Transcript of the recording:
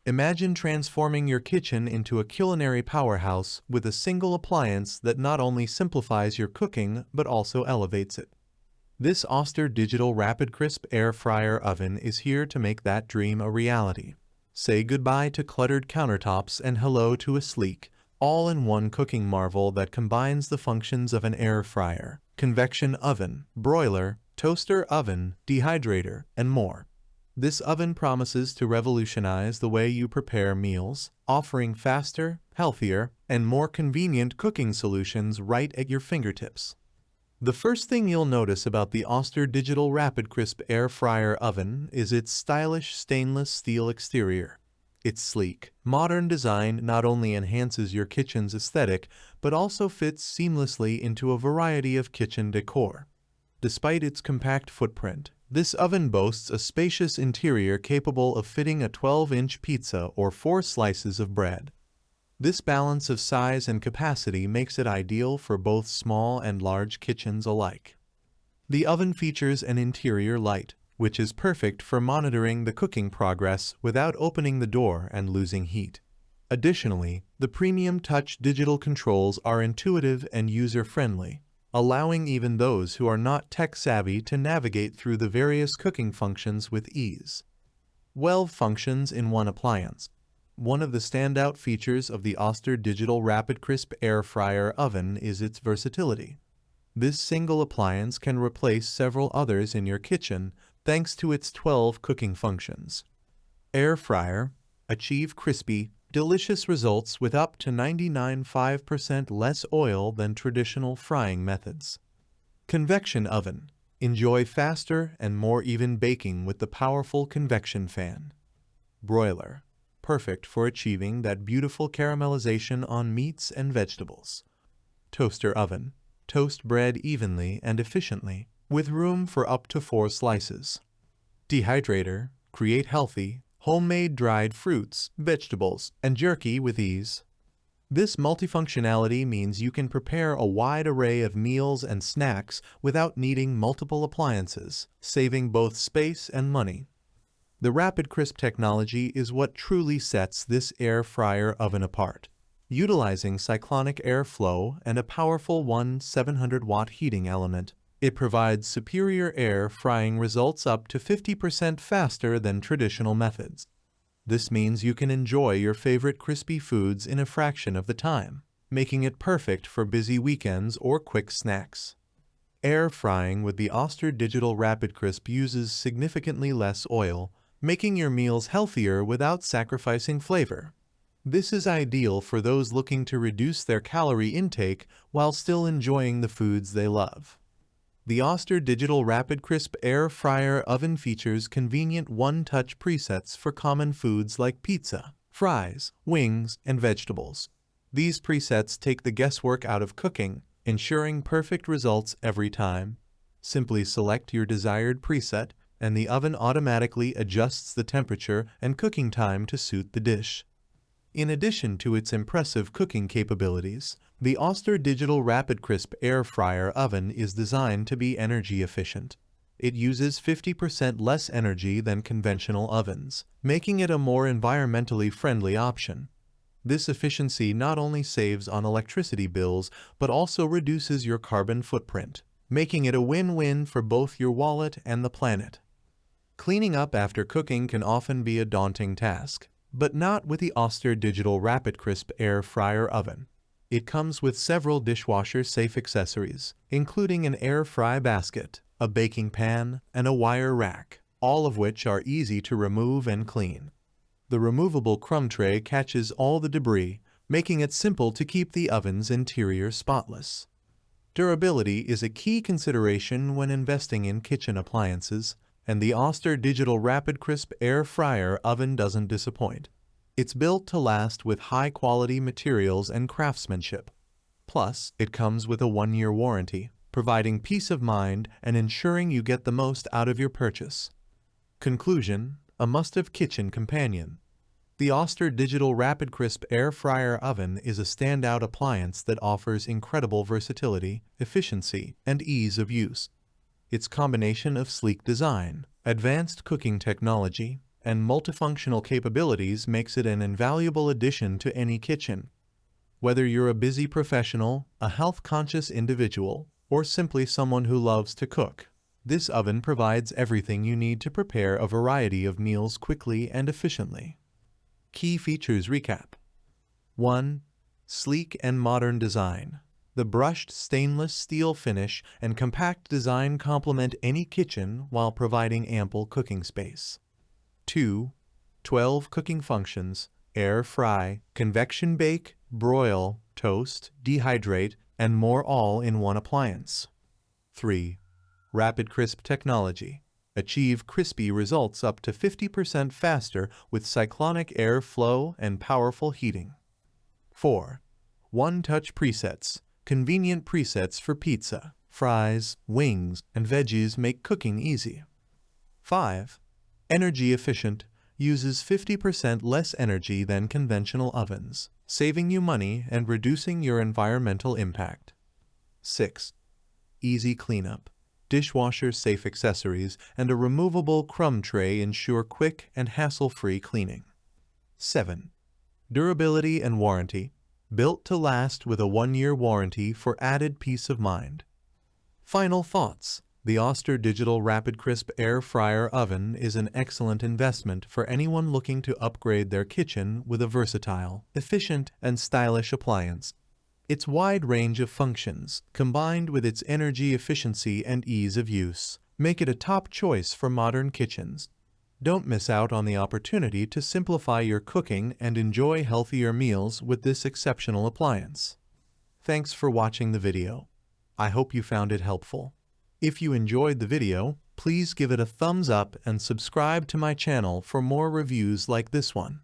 Imagine transforming your kitchen into a culinary powerhouse with a single appliance that not only simplifies your cooking but also elevates it. This Oster Digital RapidCrisp Air Fryer Oven is here to make that dream a reality. Say goodbye to cluttered countertops and hello to a sleek, all-in-one cooking marvel that combines the functions of an air fryer, convection oven, broiler, toaster oven, dehydrator, and more. This oven promises to revolutionize the way you prepare meals, offering faster, healthier, and more convenient cooking solutions right at your fingertips. The first thing you'll notice about the Oster Digital RapidCrisp Air Fryer Oven is its stylish stainless steel exterior. Its sleek, modern design not only enhances your kitchen's aesthetic, but also fits seamlessly into a variety of kitchen decor. Despite its compact footprint, this oven boasts a spacious interior capable of fitting a 12-inch pizza or 4 slices of bread. This balance of size and capacity makes it ideal for both small and large kitchens alike. The oven features an interior light, which is perfect for monitoring the cooking progress without opening the door and losing heat. Additionally, the premium touch digital controls are intuitive and user-friendly, allowing even those who are not tech-savvy to navigate through the various cooking functions with ease. 12 functions in one appliance. One of the standout features of the Oster Digital RapidCrisp Air Fryer Oven is its versatility. This single appliance can replace several others in your kitchen thanks to its 12 cooking functions. Air fryer. Achieve crispy, delicious results with up to 99.5% less oil than traditional frying methods. Convection oven. Enjoy faster and more even baking with the powerful convection fan. Broiler. Perfect for achieving that beautiful caramelization on meats and vegetables. Toaster oven. Toast bread evenly and efficiently, with room for up to 4 slices. Dehydrator. Create healthy, homemade dried fruits, vegetables, and jerky with ease. This multifunctionality means you can prepare a wide array of meals and snacks without needing multiple appliances, saving both space and money. The RapidCrisp technology is what truly sets this air fryer oven apart. Utilizing cyclonic airflow and a powerful 700-watt heating element, it provides superior air frying results up to 50% faster than traditional methods. This means you can enjoy your favorite crispy foods in a fraction of the time, making it perfect for busy weekends or quick snacks. Air frying with the Oster Digital RapidCrisp uses significantly less oil, making your meals healthier without sacrificing flavor. This is ideal for those looking to reduce their calorie intake while still enjoying the foods they love. The Oster Digital RapidCrisp Air Fryer Oven features convenient one-touch presets for common foods like pizza, fries, wings, and vegetables. These presets take the guesswork out of cooking, ensuring perfect results every time. Simply select your desired preset, and the oven automatically adjusts the temperature and cooking time to suit the dish. In addition to its impressive cooking capabilities, the Oster Digital RapidCrisp Air Fryer Oven is designed to be energy efficient. It uses 50% less energy than conventional ovens, making it a more environmentally friendly option. This efficiency not only saves on electricity bills, but also reduces your carbon footprint, making it a win-win for both your wallet and the planet. Cleaning up after cooking can often be a daunting task, but not with the Oster Digital RapidCrisp Air Fryer Oven. It comes with several dishwasher-safe accessories, including an air fry basket, a baking pan, and a wire rack, all of which are easy to remove and clean. The removable crumb tray catches all the debris, making it simple to keep the oven's interior spotless. Durability is a key consideration when investing in kitchen appliances, and the Oster Digital RapidCrisp Air Fryer Oven doesn't disappoint. It's built to last with high-quality materials and craftsmanship. Plus, it comes with a 1-year warranty, providing peace of mind and ensuring you get the most out of your purchase. Conclusion: a must-have kitchen companion. The Oster Digital RapidCrisp Air Fryer Oven is a standout appliance that offers incredible versatility, efficiency, and ease of use. Its combination of sleek design, advanced cooking technology, and multifunctional capabilities makes it an invaluable addition to any kitchen. Whether you're a busy professional, a health-conscious individual, or simply someone who loves to cook, this oven provides everything you need to prepare a variety of meals quickly and efficiently. Key features recap. 1. Sleek and modern design. The brushed stainless steel finish and compact design complement any kitchen while providing ample cooking space. 2. 12 cooking functions: air fry, convection bake, broil, toast, dehydrate, and more, all in one appliance. 3. RapidCrisp Technology. Achieve crispy results up to 50% faster with cyclonic air flow and powerful heating. 4. One-touch presets. Convenient presets for pizza, fries, wings, and veggies make cooking easy. 5. Energy efficient. Uses 50% less energy than conventional ovens, saving you money and reducing your environmental impact. 6. Easy cleanup. Dishwasher-safe accessories and a removable crumb tray ensure quick and hassle-free cleaning. 7. Durability and warranty. Built to last with a 1-year warranty for added peace of mind. Final thoughts. The Oster Digital RapidCrisp Air Fryer Oven is an excellent investment for anyone looking to upgrade their kitchen with a versatile, efficient, and stylish appliance. Its wide range of functions, combined with its energy efficiency and ease of use, make it a top choice for modern kitchens. Don't miss out on the opportunity to simplify your cooking and enjoy healthier meals with this exceptional appliance. Thanks for watching the video. I hope you found it helpful. If you enjoyed the video, please give it a thumbs up and subscribe to my channel for more reviews like this one.